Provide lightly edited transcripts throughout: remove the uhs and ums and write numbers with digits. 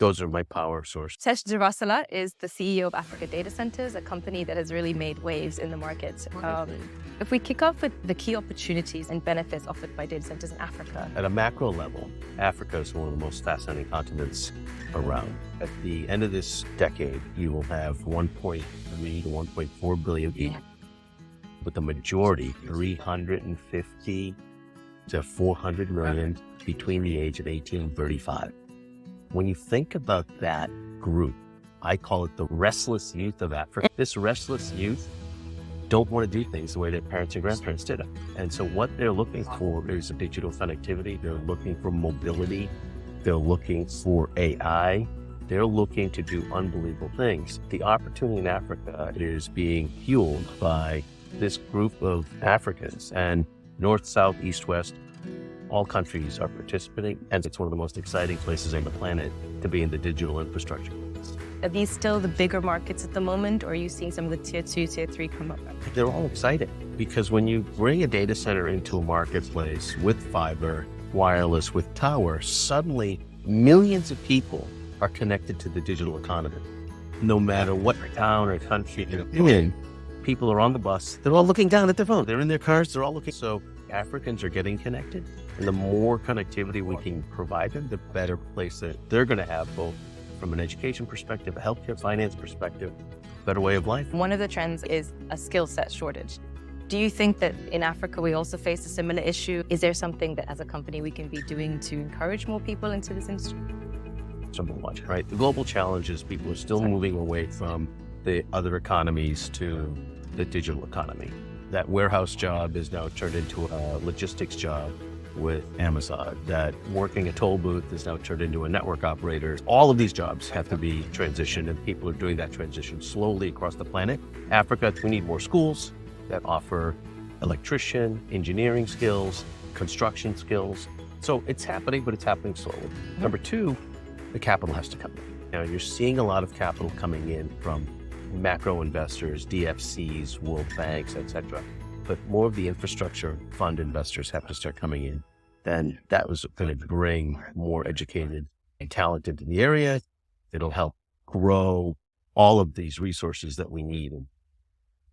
Those are my power source. Tesh Durvasula is the CEO of Africa Data Centers, a company that has really made waves in the market. If we kick off with the key opportunities and benefits offered by data centers in Africa. At a macro level, Africa is one of the most fascinating continents around. At the end of this decade, you will have 1.3 to 1.4 billion people, with the majority, 350 to 400 million, between the age of 18 and 35. When you think about that group, I call it the restless youth of Africa. This restless youth don't want to do things the way their parents and grandparents did it. And so what they're looking for is a digital connectivity. They're looking for mobility. They're looking for AI. They're looking to do unbelievable things. The opportunity in Africa is being fueled by this group of Africans, and north, south, east, west, all countries are participating, and it's one of the most exciting places on the planet to be in the digital infrastructure. Are these still the bigger markets at the moment, or are you seeing some of the tier 2, tier 3 come up? They're all exciting because when you bring a data center into a marketplace with fiber, wireless, with tower, suddenly millions of people are connected to the digital economy. No matter what town or country you're in, people are on the bus, they're all looking down at their phone. They're in their cars, they're all looking. So Africans are getting connected. And the more connectivity we can provide them, the better place that they're going to have, both from an education perspective, a healthcare finance perspective, better way of life. One of the trends is a skill set shortage. Do you think that in Africa we also face a similar issue? Is there something that as a company we can be doing to encourage more people into this industry? Number one, right? The global challenge is people are still moving away from the other economies to the digital economy. That warehouse job is now turned into a logistics job with Amazon. That working a toll booth is now turned into a network operator. All of these jobs have to be transitioned, and people are doing that transition slowly across the planet. Africa, we need more schools that offer electrician, engineering skills, construction skills. So it's happening, but it's happening slowly. Number two, the capital has to come in. Now, you're seeing a lot of capital coming in from macro investors, DFCs, world banks, etc. But more of the infrastructure fund investors have to start coming in. Then that was going to bring more educated and talented in the area. It'll help grow all of these resources that we need.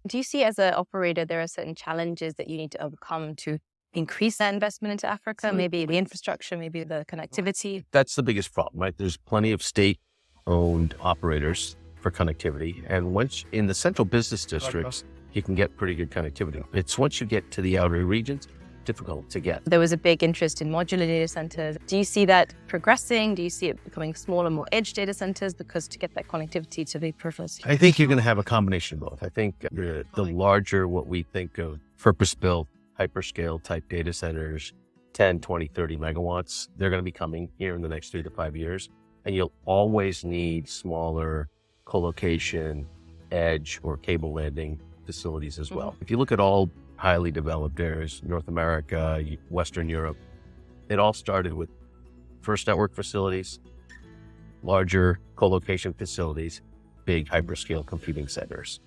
Do you see as an operator, there are certain challenges that you need to overcome to increase that investment into Africa? Maybe the infrastructure, maybe the connectivity? That's the biggest problem, right? There's plenty of state-owned operators for connectivity. And once in the central business districts, you can get pretty good connectivity. It's once you get to the outer regions, difficult to get. There was a big interest in modular data centers. Do you see that progressing? Do you see it becoming smaller, more edge data centers? Because to get that connectivity to the peripherals. I think you're going to have a combination of both. I think the larger, what we think of purpose-built, hyperscale type data centers, 10, 20, 30 megawatts, they're going to be coming here in the next 3 to 5 years. And you'll always need smaller co-location, edge, or cable landing facilities as well. If you look at all highly developed areas, North America, Western Europe, it all started with first network facilities, larger co-location facilities, big hyperscale computing centers.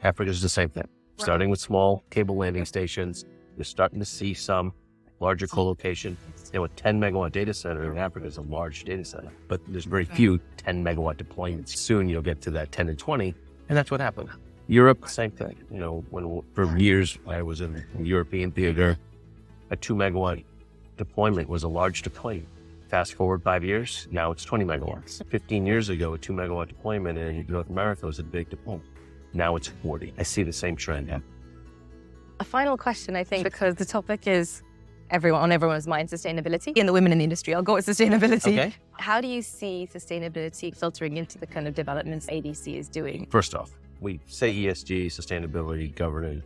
Africa is the same thing. Starting with small cable landing stations, you're starting to see some larger co-location. A 10 megawatt data center in Africa is a large data center, but there's very few 10 megawatt deployments. Soon you'll get to that 10 and 20, and that's what happened. Europe, same thing. When for years I was in the European theater, a 2 megawatt deployment was a large deployment. Fast forward 5 years, now it's 20 megawatts. 15 years ago, a 2 megawatt deployment in North America was a big deployment. Now it's 40. I see the same trend. A final question, I think, because the topic is on everyone's mind, sustainability. And the women in the industry, I'll go with sustainability. Okay. How do you see sustainability filtering into the kind of developments ADC is doing? First off, we say ESG, sustainability, governance.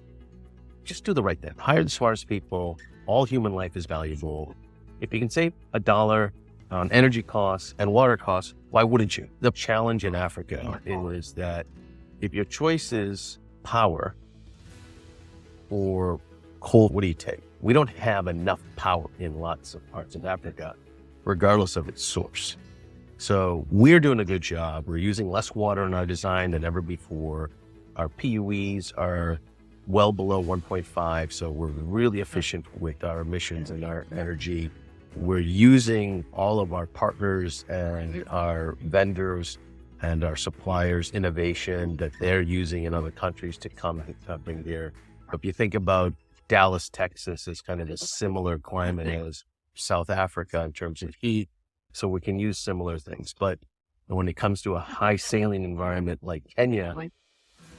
Just do the right thing. Hire the smartest people. All human life is valuable. If you can save $1 on energy costs and water costs, why wouldn't you? The challenge in Africa is that if your choice is power or coal, what do you take? We don't have enough power in lots of parts of Africa, regardless of its source. So we're doing a good job. We're using less water in our design than ever before. Our PUEs are well below 1.5, so we're really efficient with our emissions and our energy. we're using all of our partners and our vendors and our suppliers' innovation that they're using in other countries to come and bring here. If you think about Dallas, Texas, is kind of a similar climate as South Africa in terms of heat. So we can use similar things. But when it comes to a high saline environment like Kenya,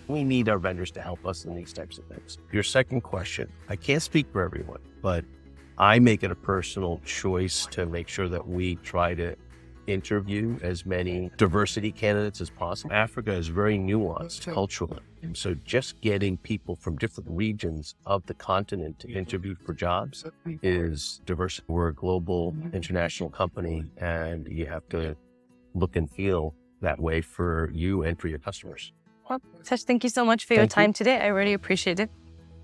we need our vendors to help us in these types of things. Your second question, I can't speak for everyone, but I make it a personal choice to make sure that we try to interview as many diversity candidates as possible. Africa is very nuanced culturally. And so just getting people from different regions of the continent to interview for jobs is diverse. We're a global international company, and you have to look and feel that way for you and for your customers. Well, Tesh, thank you so much for your time today. I really appreciate it.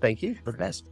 Thank you. The best.